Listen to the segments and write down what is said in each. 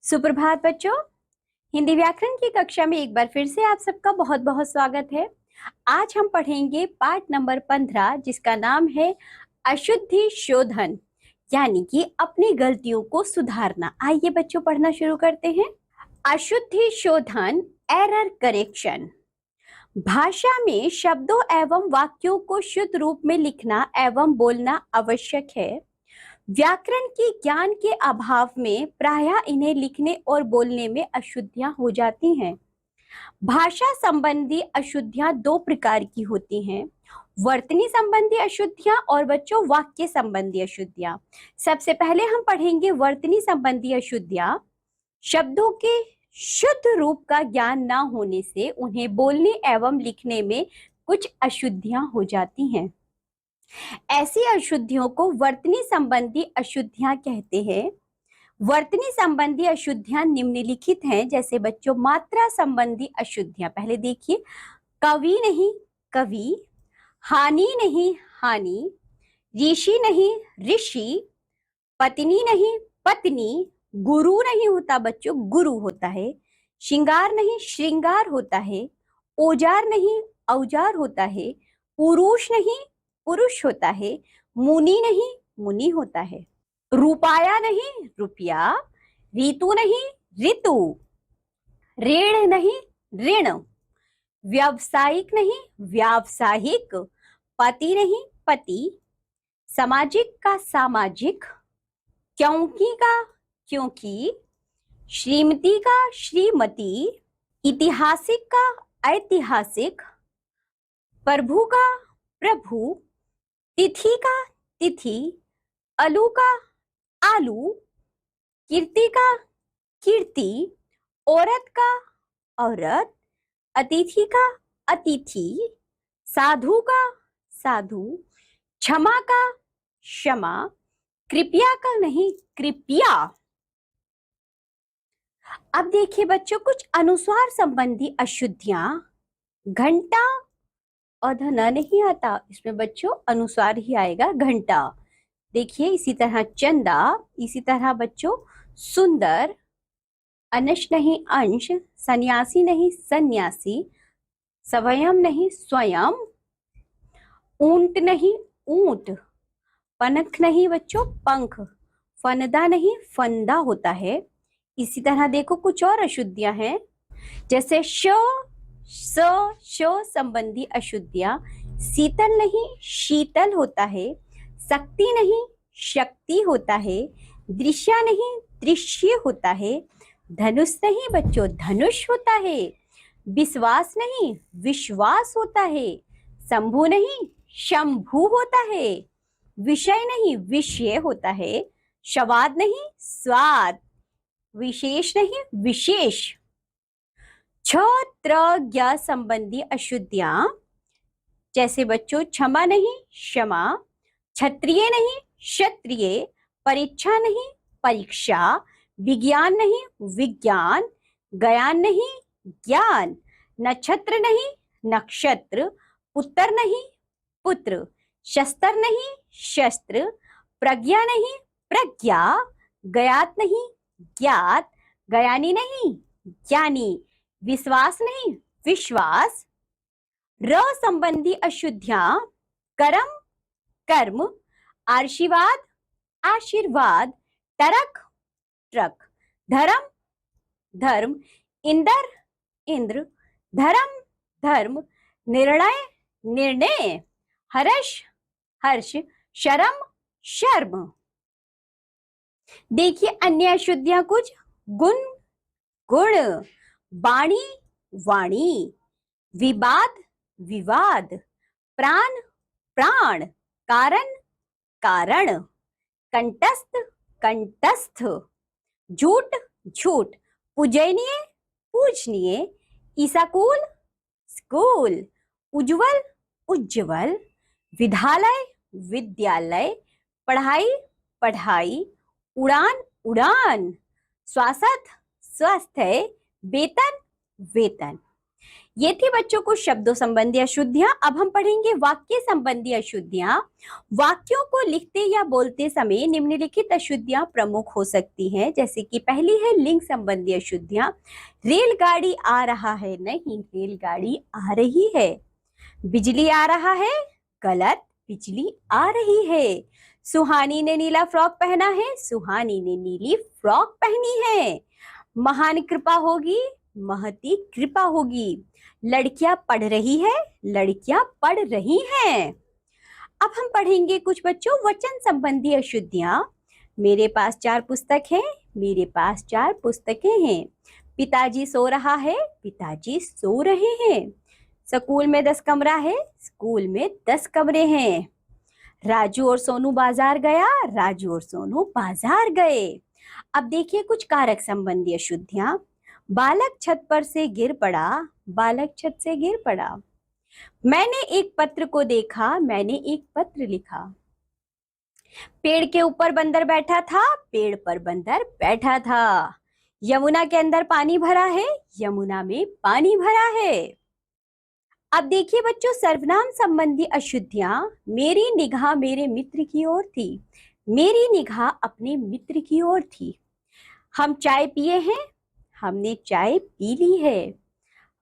सुप्रभात बच्चों। हिंदी व्याकरण की कक्षा में एक बार फिर से आप सबका बहुत बहुत स्वागत है। आज हम पढ़ेंगे पाठ नंबर 15 जिसका नाम है अशुद्धि शोधन, यानी कि अपनी गलतियों को सुधारना। आइए बच्चों पढ़ना शुरू करते हैं। अशुद्धि शोधन, एरर करेक्शन। भाषा में शब्दों एवं वाक्यों को शुद्ध रूप में लिखना एवं बोलना आवश्यक है। व्याकरण के ज्ञान के अभाव में प्रायः इन्हें लिखने और बोलने में अशुद्धियां हो जाती हैं। भाषा संबंधी अशुद्धियां दो प्रकार की होती हैं, वर्तनी संबंधी अशुद्धियां और बच्चों वाक्य संबंधी अशुद्धियां। सबसे पहले हम पढ़ेंगे वर्तनी संबंधी अशुद्धियां। शब्दों के शुद्ध रूप का ज्ञान न होने से उन्हें बोलने एवं लिखने में कुछ अशुद्धियां हो जाती हैं। ऐसी अशुद्धियों को वर्तनी संबंधी अशुद्धियां कहते हैं। वर्तनी संबंधी अशुद्धियां निम्नलिखित हैं, जैसे बच्चों मात्रा संबंधी अशुद्धियां। पहले देखिए, कवि नहीं कवि, हानि नहीं हानि, ऋषि नहीं ऋषि, पत्नी नहीं पत्नी, गुरु नहीं होता बच्चों गुरु होता है, श्रृंगार नहीं श्रृंगार होता है, औजार नहीं औजार होता है, पुरुष नहीं पुरुष होता है, मुनि नहीं मुनि होता है, रुपया नहीं रुपया, ऋतु नहीं ऋतु, ऋण नहीं ऋण, व्यावसायिक नहीं व्यावसायिक, पति नहीं पति, सामाजिक का सामाजिक, क्योंकि का क्योंकि, श्रीमती का श्रीमती, ऐतिहासिक का ऐतिहासिक, प्रभु का प्रभु, तिथि का तिथि, आलू का आलू, कीर्ति का कीर्ति, औरत का औरत, अतिथि का अतिथि, साधु का साधु, क्षमा का क्षमा, कृपया का नहीं कृपया। अब देखिए बच्चों कुछ अनुस्वार संबंधी अशुद्धियां। घंटा और न नहीं आता, इसमें बच्चों अनुस्वार ही आएगा घंटा। देखिए इसी तरह चंदा, इसी तरह बच्चों सुंदर, अंश नहीं अंश, सन्यासी नहीं सन्यासी, स्वयं नहीं स्वयं, ऊंट नहीं ऊंट, पनख नहीं बच्चों पंख, फंदा नहीं फंदा होता है। इसी तरह देखो कुछ और अशुद्धियां हैं, जैसे श संबंधी अशुद्धियां। शीतल नहीं शीतल होता है, शक्ति नहीं शक्ति होता है, दृश्य नहीं दृश्य होता है, धनुष नहीं बच्चों धनुष होता है, विश्वास नहीं विश्वास होता है, शंभु नहीं शंभु होता है, विषय नहीं विषय होता है, स्वाद नहीं स्वाद, विशेष नहीं विशेष। क्षत्रज्ञ संबंधी अशुद्धियां, जैसे बच्चों क्षमा नहीं क्षमा, क्षत्रिय नहीं क्षत्रिय, परीक्षा नहीं परीक्षा, विज्ञान नहीं विज्ञान, ज्ञान नहीं ज्ञान, नक्षत्र नहीं नक्षत्र, पुत्र नहीं पुत्र, शस्त्र नहीं शस्त्र, प्रज्ञा नहीं प्रज्ञा, ज्ञात नहीं ज्ञात, ज्ञानी नहीं ज्ञानी, विश्वास नहीं विश्वास। र संबंधी अशुद्धियां, कर्म कर्म, आशीर्वाद आशीर्वाद, टरक ट्रक, धर्म धर्म, इंद्र इंद्र, धर्म धर्म, निर्णय निर्णय, हर्ष हर्ष, शर्म शर्म। देखिए अन्य अशुद्धियां कुछ, गुण गुण, वाणी वाणी, विवाद विवाद, प्राण प्राण, कारण कारण, कंटस्थ कंटस्थ, झूठ झूठ, पूजनीय पूजनीय, ईसाकूल स्कूल, उज्जवल उज्जवल, विद्यालय विद्यालय, पढ़ाई पढ़ाई, उड़ान उड़ान, स्वास्थ्य स्वास्थ्य, वेतन वेतन। ये थी बच्चों को शब्दों संबंधी अशुद्धियां। अब हम पढ़ेंगे वाक्य संबंधी अशुद्धियां। वाक्यों को लिखते या बोलते समय निम्नलिखित अशुद्धियां प्रमुख हो सकती हैं, जैसे कि पहली है लिंग संबंधी अशुद्धियां। रेलगाड़ी आ रहा है, नहीं, रेलगाड़ी आ रही है। बिजली आ रहा है, गलत, बिजली आ रही है। सुहानी ने नीला फ्रॉक पहना है, सुहानी ने नीली फ्रॉक पहनी है। महान कृपा होगी, महती कृपा होगी। लड़कियां पढ़ रही है, लड़कियां पढ़ रही हैं। अब हम पढ़ेंगे कुछ बच्चों वचन संबंधी अशुद्धियां। मेरे पास 4 पुस्तक हैं, मेरे पास 4 पुस्तकें हैं। पिताजी सो रहा है, पिताजी सो रहे हैं। स्कूल में 10 कमरा है, स्कूल में 10 कमरे हैं। राजू और सोनू बाजार गया, राजू और सोनू बाजार गए। अब देखिए कुछ कारक संबंधी अशुद्धियां। बालक छत पर से गिर पड़ा, बालक छत से गिर पड़ा। मैंने एक पत्र को देखा, मैंने एक पत्र लिखा। पेड़ के ऊपर बंदर बैठा था, पेड़ पर बंदर बैठा था। यमुना के अंदर पानी भरा है, यमुना में पानी भरा है। अब देखिए बच्चों सर्वनाम संबंधी अशुद्धियां। मेरी निगाह मेरे मित्र की ओर थी, मेरी निगाह अपने मित्र की ओर थी। हम चाय पिए हैं, हमने चाय पी ली है।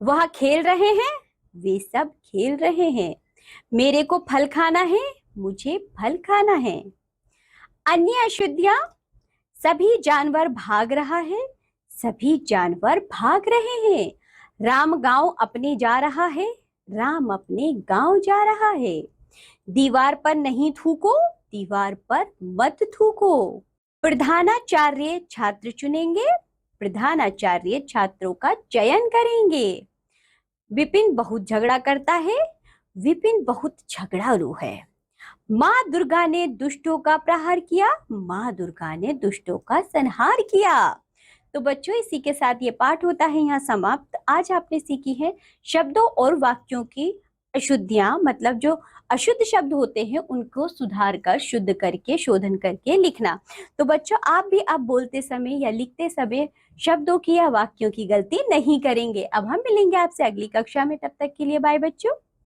वह खेल रहे हैं, वे सब खेल रहे हैं। मेरे को फल खाना है, मुझे फल खाना है। अन्य अशुद्धियां। सभी जानवर भाग रहा है, सभी जानवर भाग रहे हैं। राम गांव अपने जा रहा है, राम अपने गांव जा रहा है। दीवार पर नहीं थूको, दीवार पर मत थूको। प्रधानाचार्य छात्र चुनेंगे, प्रधानाचार्य छात्रों का चयन करेंगे। विपिन बहुत झगड़ा करता है, विपिन बहुत झगड़ालू है। माँ दुर्गा ने दुष्टों का प्रहार किया, माँ दुर्गा ने दुष्टों का संहार किया। तो बच्चों इसी के साथ ये पाठ होता है यहाँ समाप्त। आज आपने सीखी है शब्दों और वाक्यों की अशुद्धियां, मतलब जो अशुद्ध शब्द होते हैं उनको सुधार कर, शुद्ध करके, शोधन करके लिखना। तो बच्चों आप भी अब बोलते समय या लिखते समय शब्दों की या वाक्यों की गलती नहीं करेंगे। अब हम मिलेंगे आपसे अगली कक्षा में, तब तक के लिए बाय बच्चों।